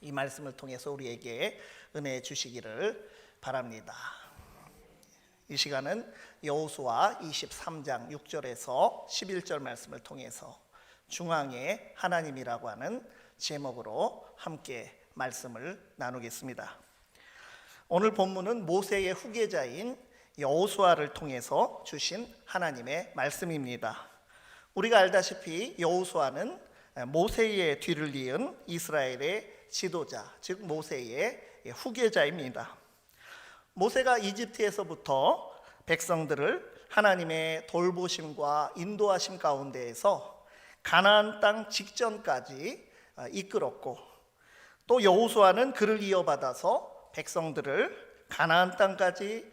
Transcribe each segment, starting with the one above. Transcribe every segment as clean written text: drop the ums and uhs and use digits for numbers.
이 말씀을 통해서 우리에게 은혜 주시기를 바랍니다. 이 시간은 여호수아 23장 6절에서 11절 말씀을 통해서 중앙에 하나님이라고 하는 제목으로 함께 말씀을 나누겠습니다. 오늘 본문은 모세의 후계자인 여호수아를 통해서 주신 하나님의 말씀입니다. 우리가 알다시피 여호수아는 모세의 뒤를 이은 이스라엘의 지도자, 즉 모세의 후계자입니다. 모세가 이집트에서부터 백성들을 하나님의 돌보심과 인도하심 가운데에서 가나안 땅 직전까지 이끌었고, 또 여호수아는 그를 이어받아서 백성들을 가나안 땅까지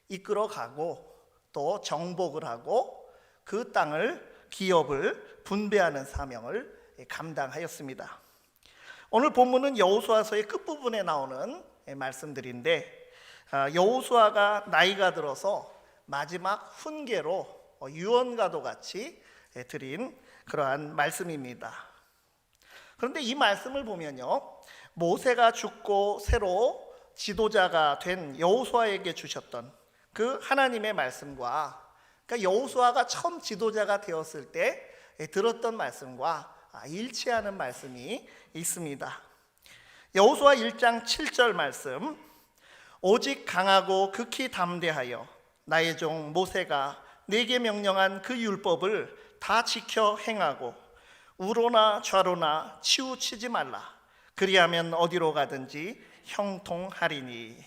이끌어가고 또 정복을 하고 그 땅을 기업을 분배하는 사명을 감당하였습니다. 오늘 본문은 여호수아서의 끝부분에 나오는 말씀들인데, 여호수아가 나이가 들어서 마지막 훈계로 유언과도 같이 드린 그러한 말씀입니다. 그런데 이 말씀을 보면요, 모세가 죽고 새로 지도자가 된 여호수아에게 주셨던 그 하나님의 말씀과, 그러니까 여호수아가 처음 지도자가 되었을 때 들었던 말씀과 일치하는 말씀이 있습니다. 여호수아 1장 7절 말씀, 오직 강하고 극히 담대하여 나의 종 모세가 내게 명령한 그 율법을 다 지켜 행하고 우로나 좌로나 치우치지 말라. 그리하면 어디로 가든지 형통하리니.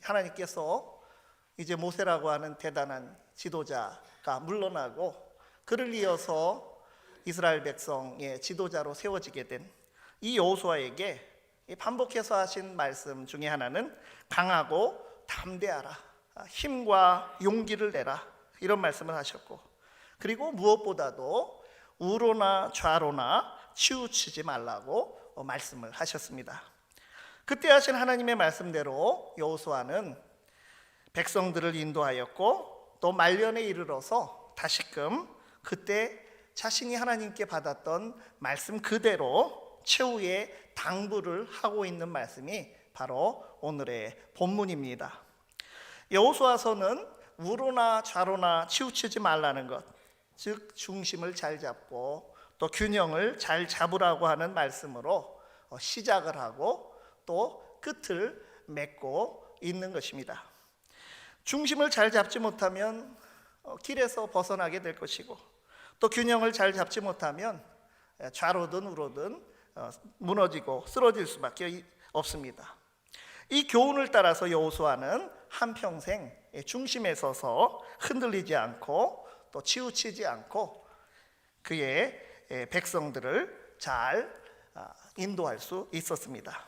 하나님께서 이제 모세라고 하는 대단한 지도자가 물러나고 그를 이어서 이스라엘 백성의 지도자로 세워지게 된 이 여호수아에게 반복해서 하신 말씀 중에 하나는 강하고 담대하라, 힘과 용기를 내라, 이런 말씀을 하셨고, 그리고 무엇보다도 우로나 좌로나 치우치지 말라고 말씀을 하셨습니다. 그때 하신 하나님의 말씀대로 여호수아는 백성들을 인도하였고, 또 말년에 이르러서 다시금 그때 자신이 하나님께 받았던 말씀 그대로 최후의 당부를 하고 있는 말씀이 바로 오늘의 본문입니다. 여호수아서는 우로나 좌로나 치우치지 말라는 것, 즉 중심을 잘 잡고 또 균형을 잘 잡으라고 하는 말씀으로 시작을 하고 또 끝을 맺고 있는 것입니다. 중심을 잘 잡지 못하면 길에서 벗어나게 될 것이고, 또 균형을 잘 잡지 못하면 좌로든 우로든 무너지고 쓰러질 수밖에 없습니다. 이 교훈을 따라서 여호수아는 한평생 중심에 서서 흔들리지 않고 또 치우치지 않고 그의 백성들을 잘 인도할 수 있었습니다.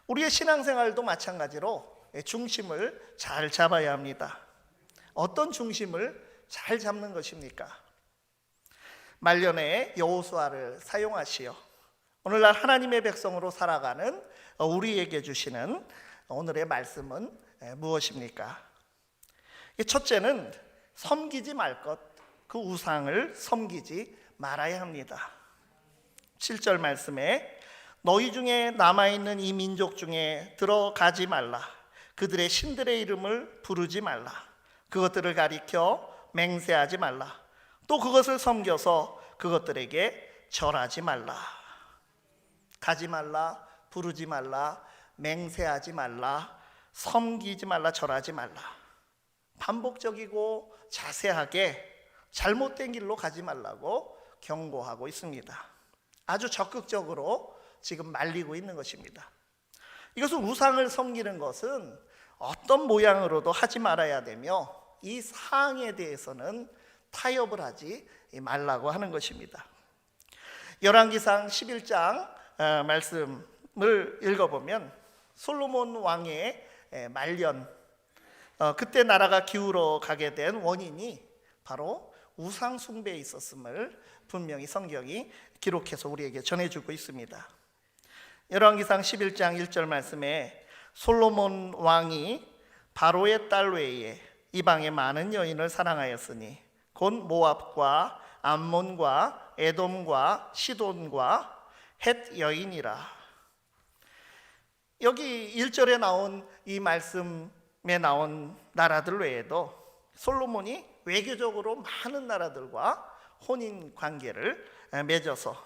우리의 신앙생활도 마찬가지로 중심을 잘 잡아야 합니다. 어떤 중심을 잘 잡는 것입니까? 말년에 여호수아를 사용하시어 오늘날 하나님의 백성으로 살아가는 우리에게 주시는 오늘의 말씀은 무엇입니까? 첫째는 섬기지 말 것, 그 우상을 섬기지 말아야 합니다. 7절 말씀에 너희 중에 남아있는 이 민족 중에 들어가지 말라. 그들의 신들의 이름을 부르지 말라. 그것들을 가리켜 맹세하지 말라. 또 그것을 섬겨서 그것들에게 절하지 말라. 가지 말라, 부르지 말라, 맹세하지 말라, 섬기지 말라, 절하지 말라. 반복적이고 자세하게 잘못된 길로 가지 말라고 경고하고 있습니다. 아주 적극적으로 지금 말리고 있는 것입니다. 이것은 우상을 섬기는 것은 어떤 모양으로도 하지 말아야 되며, 이 사항에 대해서는 타협을 하지 말라고 하는 것입니다. 열왕기상 11장 말씀을 읽어보면 솔로몬 왕의 말년, 그때 나라가 기울어 가게 된 원인이 바로 우상 숭배에 있었음을 분명히 성경이 기록해서 우리에게 전해주고 있습니다. 열왕기상 11장 1절 말씀에 솔로몬 왕이 바로의 딸 외에 이방의 많은 여인을 사랑하였으니 곧 모압과 암몬과 에돔과 시돈과 헷 여인이라. 여기 1절에 나온 이 말씀에 나온 나라들 외에도 솔로몬이 외교적으로 많은 나라들과 혼인 관계를 맺어서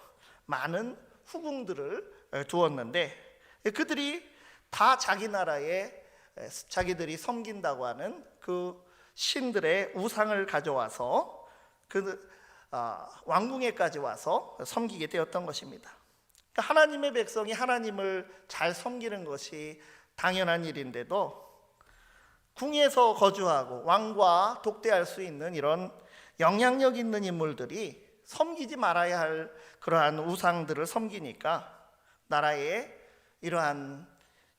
많은 후궁들을 두었는데, 그들이 다 자기 나라에 자기들이 섬긴다고 하는 그 신들의 우상을 가져와서 그 왕궁에까지 와서 섬기게 되었던 것입니다. 그러니까 하나님의 백성이 하나님을 잘 섬기는 것이 당연한 일인데도 궁에서 거주하고 왕과 독대할 수 있는 이런 영향력 있는 인물들이 섬기지 말아야 할 그러한 우상들을 섬기니까 나라에 이러한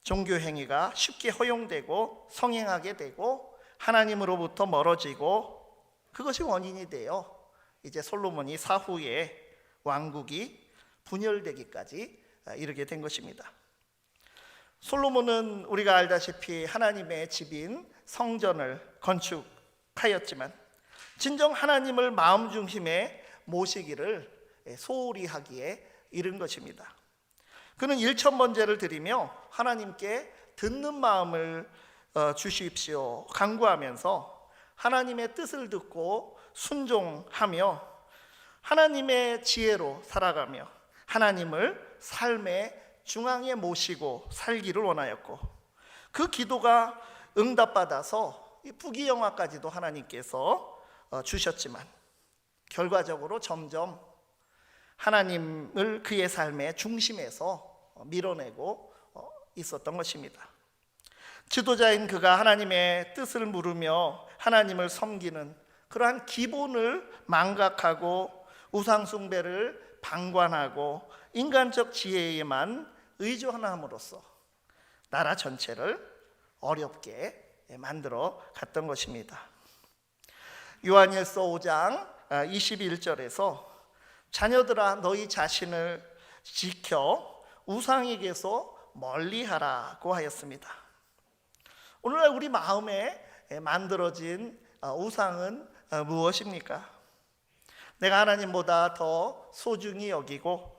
종교 행위가 쉽게 허용되고 성행하게 되고 하나님으로부터 멀어지고, 그것이 원인이 되어 이제 솔로몬이 사후에 왕국이 분열되기까지 이르게 된 것입니다. 솔로몬은 우리가 알다시피 하나님의 집인 성전을 건축하였지만 진정 하나님을 마음 중심에 모시기를 소홀히 하기에 이른 것입니다. 그는 1,000번제를 드리며 하나님께 듣는 마음을 주십시오 간구하면서 하나님의 뜻을 듣고 순종하며 하나님의 지혜로 살아가며 하나님을 삶의 중앙에 모시고 살기를 원하였고, 그 기도가 응답받아서 부귀영화까지도 하나님께서 주셨지만 결과적으로 점점 하나님을 그의 삶의 중심에서 밀어내고 있었던 것입니다. 지도자인 그가 하나님의 뜻을 물으며 하나님을 섬기는 그러한 기본을 망각하고 우상 숭배를 방관하고 인간적 지혜에만 의존함으로써 나라 전체를 어렵게 만들어 갔던 것입니다. 요한일서 5장 21절에서 자녀들아 너희 자신을 지켜 우상에게서 멀리하라고 하였습니다. 오늘날 우리 마음에 만들어진 우상은 무엇입니까? 내가 하나님보다 더 소중히 여기고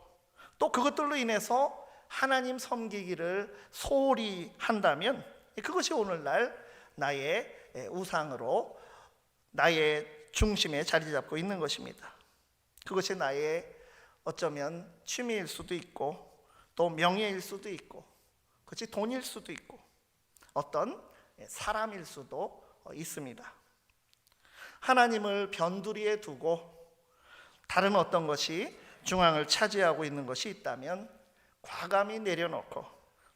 또 그것들로 인해서 하나님 섬기기를 소홀히 한다면 그것이 오늘날 나의 우상으로 나의 중심에 자리 잡고 있는 것입니다. 그것이 나의 어쩌면 취미일 수도 있고 또 명예일 수도 있고 그것이 돈일 수도 있고 어떤 사람일 수도 있습니다. 하나님을 변두리에 두고 다른 어떤 것이 중앙을 차지하고 있는 것이 있다면 과감히 내려놓고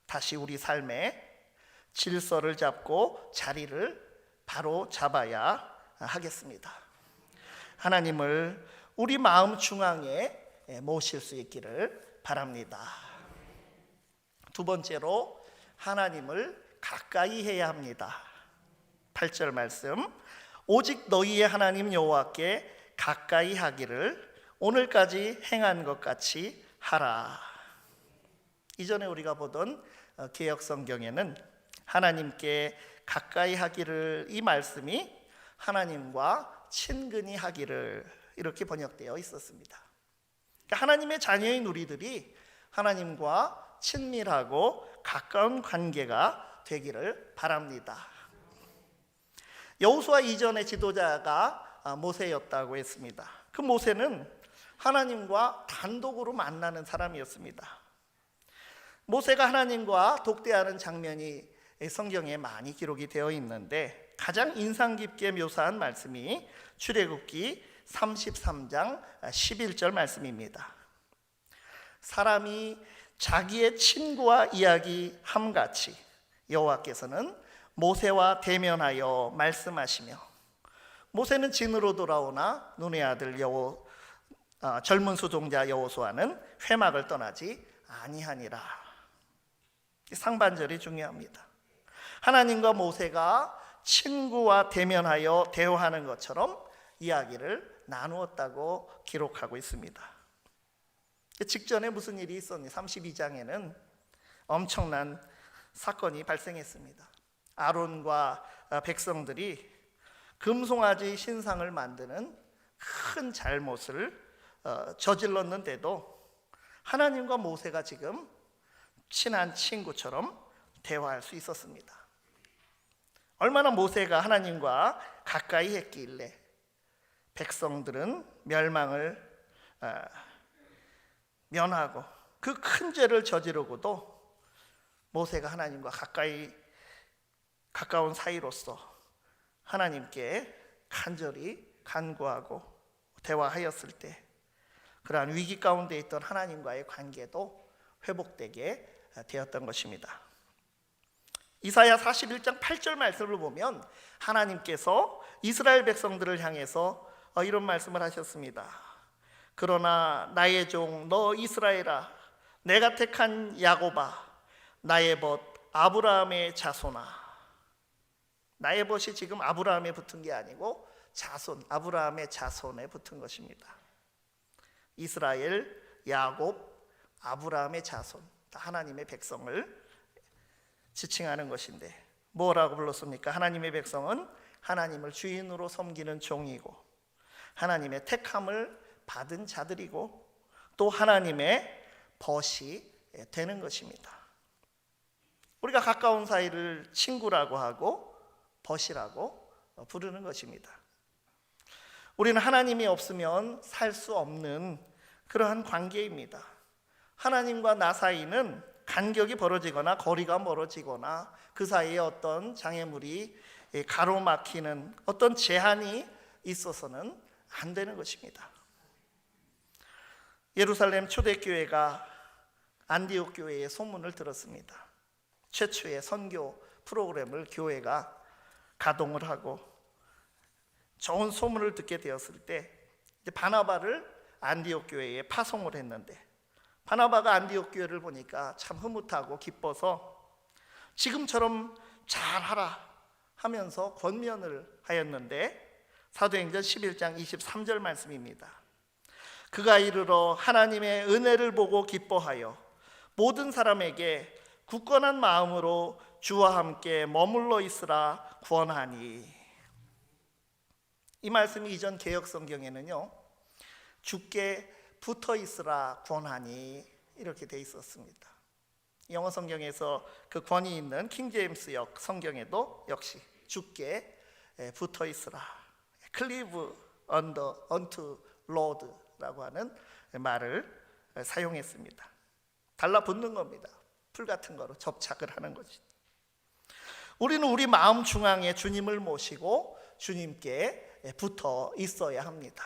다시 우리 삶의 질서를 잡고 자리를 바로 잡아야 하겠습니다. 하나님을 우리 마음 중앙에 모실 수 있기를 바랍니다. 두 번째로 하나님을 가까이 해야 합니다. 8절 말씀, 오직 너희의 하나님 여호와께 가까이 하기를 오늘까지 행한 것 같이 하라. 이전에 우리가 보던 개역 성경에는 하나님께 가까이 하기를, 이 말씀이 하나님과 친근히 하기를 이렇게 번역되어 있었습니다. 하나님의 자녀인 우리들이 하나님과 친밀하고 가까운 관계가 되기를 바랍니다. 여호수아 이전의 지도자가 모세였다고 했습니다. 그 모세는 하나님과 단독으로 만나는 사람이었습니다. 모세가 하나님과 독대하는 장면이 성경에 많이 기록이 되어 있는데 가장 인상 깊게 묘사한 말씀이 출애굽기 33장 11절 말씀입니다. 사람이 자기의 친구와 이야기함같이 여호와께서는 모세와 대면하여 말씀하시며, 모세는 진으로 돌아오나 눈의 아들 젊은 수종자 여호수아는 회막을 떠나지 아니하니라. 상반절이 중요합니다. 하나님과 모세가 친구와 대면하여 대화하는 것처럼 이야기를 나누었다고 기록하고 있습니다. 직전에 무슨 일이 있었니? 32장에는 엄청난 사건이 발생했습니다. 아론과 백성들이 금송아지 신상을 만드는 큰 잘못을 저질렀는데도 하나님과 모세가 지금 친한 친구처럼 대화할 수 있었습니다. 얼마나 모세가 하나님과 가까이 했길래 백성들은 멸망을 면하고 그 큰 죄를 저지르고도 모세가 하나님과 가까운 사이로서 하나님께 간절히 간구하고 대화하였을 때 그러한 위기 가운데 있던 하나님과의 관계도 회복되게 되었던 것입니다. 이사야 41장 8절 말씀을 보면 하나님께서 이스라엘 백성들을 향해서 이런 말씀을 하셨습니다. 그러나 나의 종 너 이스라엘아, 내가 택한 야곱아, 나의 벗 아브라함의 자손아. 나의 벗이 지금 아브라함에 붙은 게 아니고 아브라함의 자손에 붙은 것입니다. 이스라엘, 야곱, 아브라함의 자손, 하나님의 백성을 지칭하는 것인데 뭐라고 불렀습니까? 하나님의 백성은 하나님을 주인으로 섬기는 종이고 하나님의 택함을 받은 자들이고 또 하나님의 벗이 되는 것입니다. 우리가 가까운 사이를 친구라고 하고 벗이라고 부르는 것입니다. 우리는 하나님이 없으면 살 수 없는 그러한 관계입니다. 하나님과 나 사이는 간격이 벌어지거나 거리가 멀어지거나 그 사이에 어떤 장애물이 가로막히는 어떤 제한이 있어서는 안 되는 것입니다. 예루살렘 초대교회가 안디옥 교회의 소문을 들었습니다. 최초의 선교 프로그램을 교회가 가동을 하고 좋은 소문을 듣게 되었을 때 바나바를 안디옥 교회에 파송을 했는데 바나바가 안디옥 교회를 보니까 참 흐뭇하고 기뻐서 지금처럼 잘하라 하면서 권면을 하였는데 사도행전 11장 23절 말씀입니다. 그가 이르러 하나님의 은혜를 보고 기뻐하여 모든 사람에게 굳건한 마음으로 주와 함께 머물러 있으라 권하니. 이 말씀이 이전 개역 성경에는요 주께 붙어 있으라 권하니 이렇게 돼 있었습니다. 영어 성경에서 그 권위 있는 킹제임스역 성경에도 역시 주께 붙어 있으라, 클리브 unto Lord라고 하는 말을 사용했습니다. 달라붙는 겁니다. 풀 같은 거로 접착을 하는 거지. 우리는 우리 마음 중앙에 주님을 모시고 주님께 붙어 있어야 합니다.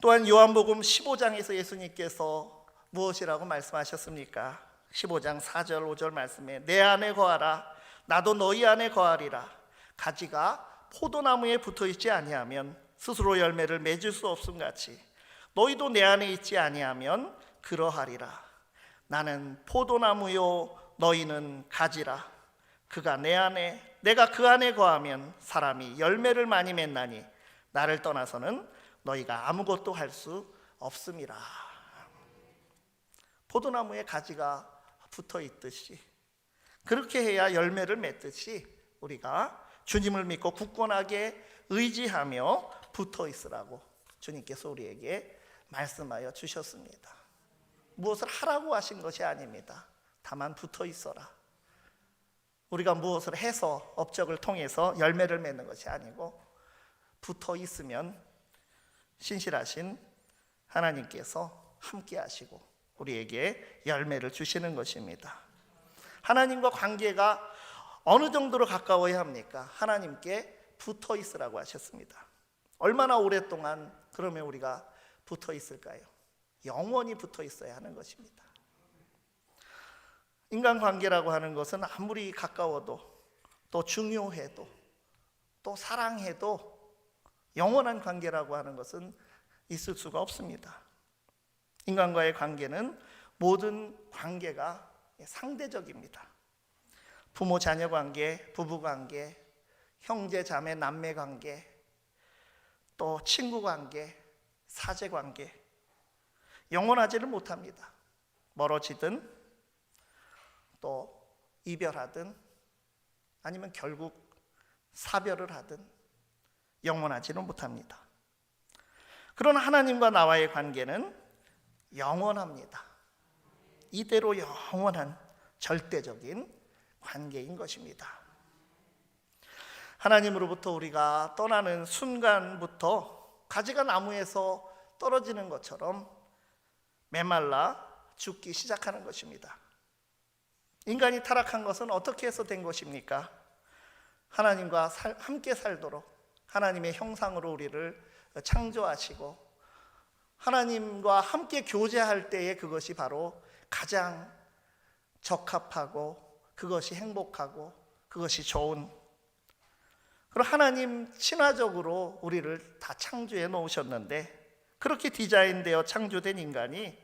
또한 요한복음 15장에서 예수님께서 무엇이라고 말씀하셨습니까? 15장 4절 5절 말씀에 내 안에 거하라 나도 너희 안에 거하리라. 가지가 포도나무에 붙어있지 아니하면 스스로 열매를 맺을 수 없음 같이 너희도 내 안에 있지 아니하면 그러하리라. 나는 포도나무요 너희는 가지라. 그가 내 안에 내가 그 안에 거하면 사람이 열매를 많이 맺나니 나를 떠나서는 너희가 아무것도 할 수 없음이라. 포도나무에 가지가 붙어 있듯이 그렇게 해야 열매를 맺듯이 우리가 주님을 믿고 굳건하게 의지하며 붙어 있으라고 주님께서 우리에게 말씀하여 주셨습니다. 무엇을 하라고 하신 것이 아닙니다. 다만 붙어 있어라. 우리가 무엇을 해서 업적을 통해서 열매를 맺는 것이 아니고 붙어 있으면 신실하신 하나님께서 함께 하시고 우리에게 열매를 주시는 것입니다. 하나님과 관계가 어느 정도로 가까워야 합니까? 하나님께 붙어 있으라고 하셨습니다. 얼마나 오랫동안 그러면 우리가 붙어 있을까요? 영원히 붙어 있어야 하는 것입니다. 인간관계라고 하는 것은 아무리 가까워도 또 중요해도 또 사랑해도 영원한 관계라고 하는 것은 있을 수가 없습니다. 인간과의 관계는 모든 관계가 상대적입니다. 부모 자녀 관계, 부부 관계, 형제 자매 남매 관계, 또 친구 관계, 사제 관계 영원하지를 못합니다. 멀어지든 또 이별하든 아니면 결국 사별을 하든 영원하지는 못합니다. 그러나 하나님과 나와의 관계는 영원합니다. 이대로 영원한 절대적인 관계인 것입니다. 하나님으로부터 우리가 떠나는 순간부터 가지가 나무에서 떨어지는 것처럼 메말라 죽기 시작하는 것입니다. 인간이 타락한 것은 어떻게 해서 된 것입니까? 하나님과 함께 살도록 하나님의 형상으로 우리를 창조하시고 하나님과 함께 교제할 때에 그것이 바로 가장 적합하고 그것이 행복하고 그것이 좋은, 그리고 하나님 친화적으로 우리를 다 창조해 놓으셨는데, 그렇게 디자인되어 창조된 인간이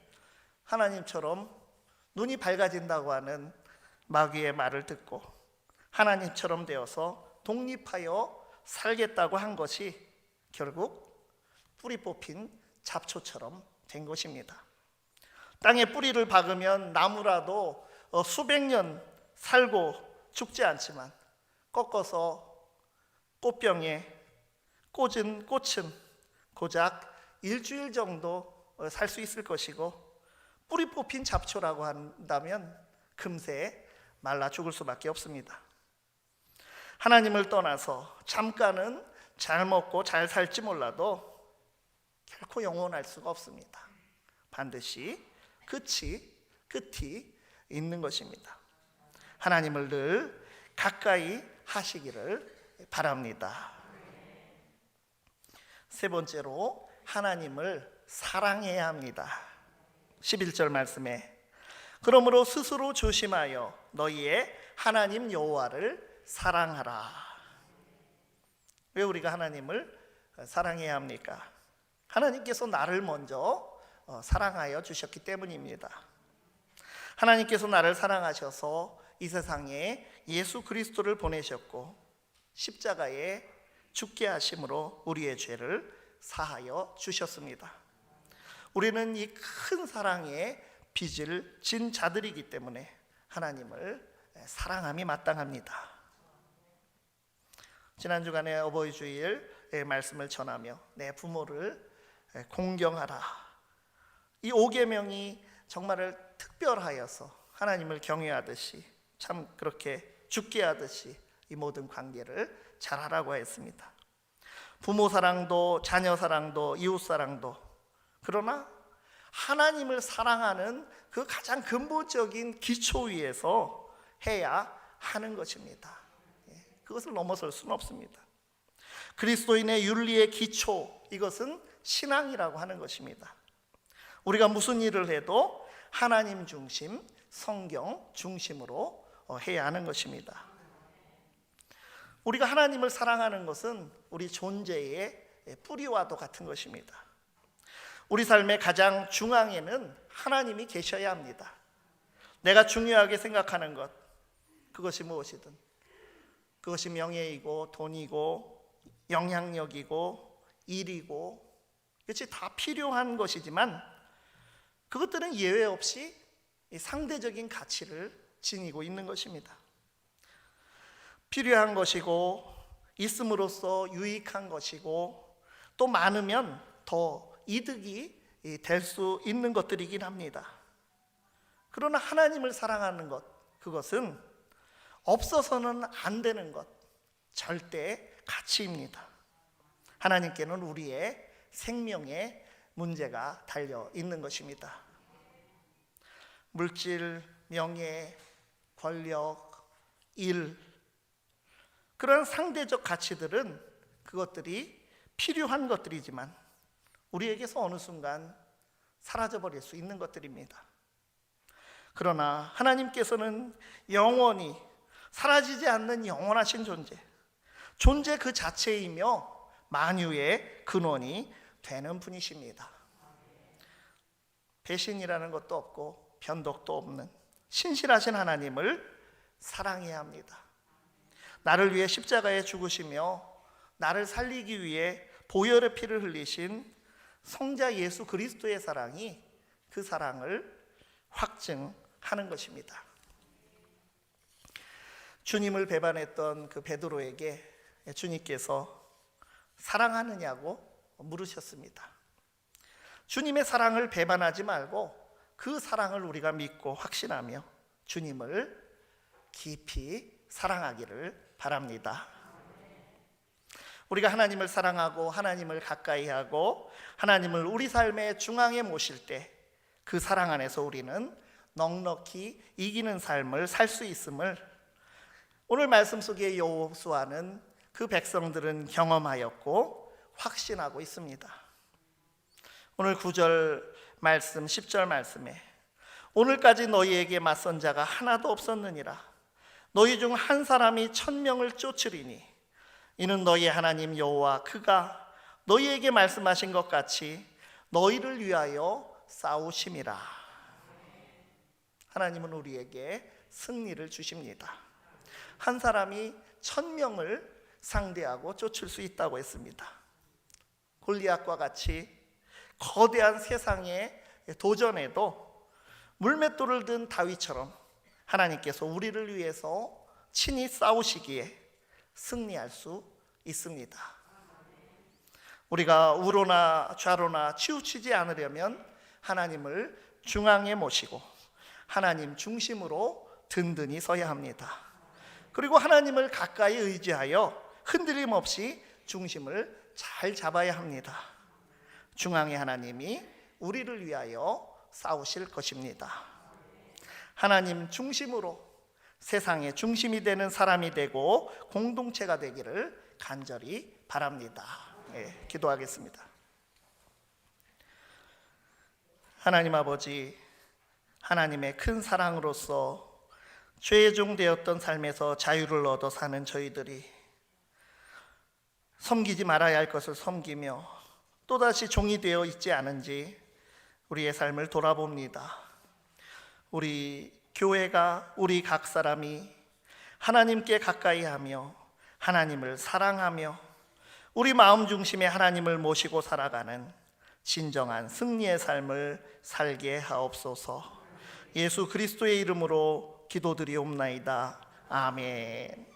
하나님처럼 눈이 밝아진다고 하는 마귀의 말을 듣고 하나님처럼 되어서 독립하여 살겠다고 한 것이 결국 뿌리 뽑힌 잡초처럼 된 것입니다. 땅에 뿌리를 박으면 나무라도 수백 년 살고 죽지 않지만 꺾어서 꽃병에 꽂은 꽃은 고작 일주일 정도 살 수 있을 것이고, 뿌리 뽑힌 잡초라고 한다면 금세 말라 죽을 수밖에 없습니다. 하나님을 떠나서 잠깐은 잘 먹고 잘 살지 몰라도 결코 영원할 수가 없습니다. 반드시 끝이 있는 것입니다. 하나님을 늘 가까이 하시기를 바랍니다. 세 번째로 하나님을 사랑해야 합니다. 11절 말씀에 그러므로 스스로 조심하여 너희의 하나님 여호와를 사랑하라. 왜 우리가 하나님을 사랑해야 합니까? 하나님께서 나를 먼저 사랑하여 주셨기 때문입니다. 하나님께서 나를 사랑하셔서 이 세상에 예수 그리스도를 보내셨고 십자가에 죽게 하심으로 우리의 죄를 사하여 주셨습니다. 우리는 이 큰 사랑의 빚을 진 자들이기 때문에 하나님을 사랑함이 마땅합니다. 지난 주간에 어버이 주일의 말씀을 전하며 내 부모를 공경하라, 이 5계명이 정말 특별하여서 하나님을 경외하듯이 참 그렇게 죽게 하듯이 이 모든 관계를 잘하라고 했습니다. 부모 사랑도 자녀 사랑도 이웃 사랑도, 그러나 하나님을 사랑하는 그 가장 근본적인 기초 위에서 해야 하는 것입니다. 그것을 넘어설 수는 없습니다. 그리스도인의 윤리의 기초, 이것은 신앙이라고 하는 것입니다. 우리가 무슨 일을 해도 하나님 중심, 성경 중심으로 해야 하는 것입니다. 우리가 하나님을 사랑하는 것은 우리 존재의 뿌리와도 같은 것입니다. 우리 삶의 가장 중앙에는 하나님이 계셔야 합니다. 내가 중요하게 생각하는 것, 그것이 무엇이든, 그것이 명예이고 돈이고 영향력이고 일이고, 그것이 다 필요한 것이지만 그것들은 예외 없이 상대적인 가치를 지니고 있는 것입니다. 필요한 것이고 있음으로써 유익한 것이고 또 많으면 더 이득이 될 수 있는 것들이긴 합니다. 그러나 하나님을 사랑하는 것, 그것은 없어서는 안 되는 것, 절대 가치입니다. 하나님께는 우리의 생명의 문제가 달려 있는 것입니다. 물질, 명예, 권력, 일, 그런 상대적 가치들은 그것들이 필요한 것들이지만 우리에게서 어느 순간 사라져버릴 수 있는 것들입니다. 그러나 하나님께서는 영원히 사라지지 않는 영원하신 존재 그 자체이며 만유의 근원이 되는 분이십니다. 배신이라는 것도 없고 변덕도 없는 신실하신 하나님을 사랑해야 합니다. 나를 위해 십자가에 죽으시며 나를 살리기 위해 보혈의 피를 흘리신 성자 예수 그리스도의 사랑이 그 사랑을 확증하는 것입니다. 주님을 배반했던 그 베드로에게 주님께서 사랑하느냐고 물으셨습니다. 주님의 사랑을 배반하지 말고 그 사랑을 우리가 믿고 확신하며 주님을 깊이 사랑하기를 바랍니다. 우리가 하나님을 사랑하고 하나님을 가까이 하고 하나님을 우리 삶의 중앙에 모실 때 그 사랑 안에서 우리는 넉넉히 이기는 삶을 살 수 있음을 오늘 말씀 속의 여호수아는 그 백성들은 경험하였고 확신하고 있습니다. 오늘 9절 말씀 10절 말씀에 오늘까지 너희에게 맞선 자가 하나도 없었느니라. 너희 중 한 사람이 1000명을 쫓으리니 이는 너희 하나님 여호와 그가 너희에게 말씀하신 것 같이 너희를 위하여 싸우심이라. 하나님은 우리에게 승리를 주십니다. 한 사람이 1000명을 상대하고 쫓을 수 있다고 했습니다. 골리앗과 같이 거대한 세상의 도전에도 물맷돌을 든 다윗처럼 하나님께서 우리를 위해서 친히 싸우시기에 승리할 수 있습니다. 우리가 우로나 좌로나 치우치지 않으려면 하나님을 중앙에 모시고 하나님 중심으로 든든히 서야 합니다. 그리고 하나님을 가까이 의지하여 흔들림 없이 중심을 잘 잡아야 합니다. 중앙의 하나님이 우리를 위하여 싸우실 것입니다. 하나님 중심으로 세상의 중심이 되는 사람이 되고 공동체가 되기를 간절히 바랍니다. 기도하겠습니다. 하나님 아버지, 하나님의 큰 사랑으로서 죄종 되었던 삶에서 자유를 얻어 사는 저희들이 섬기지 말아야 할 것을 섬기며 또다시 종이 되어 있지 않은지 우리의 삶을 돌아봅니다. 우리 교회가, 우리 각 사람이 하나님께 가까이 하며 하나님을 사랑하며 우리 마음 중심에 하나님을 모시고 살아가는 진정한 승리의 삶을 살게 하옵소서. 예수 그리스도의 이름으로 기도드리옵나이다. 아멘.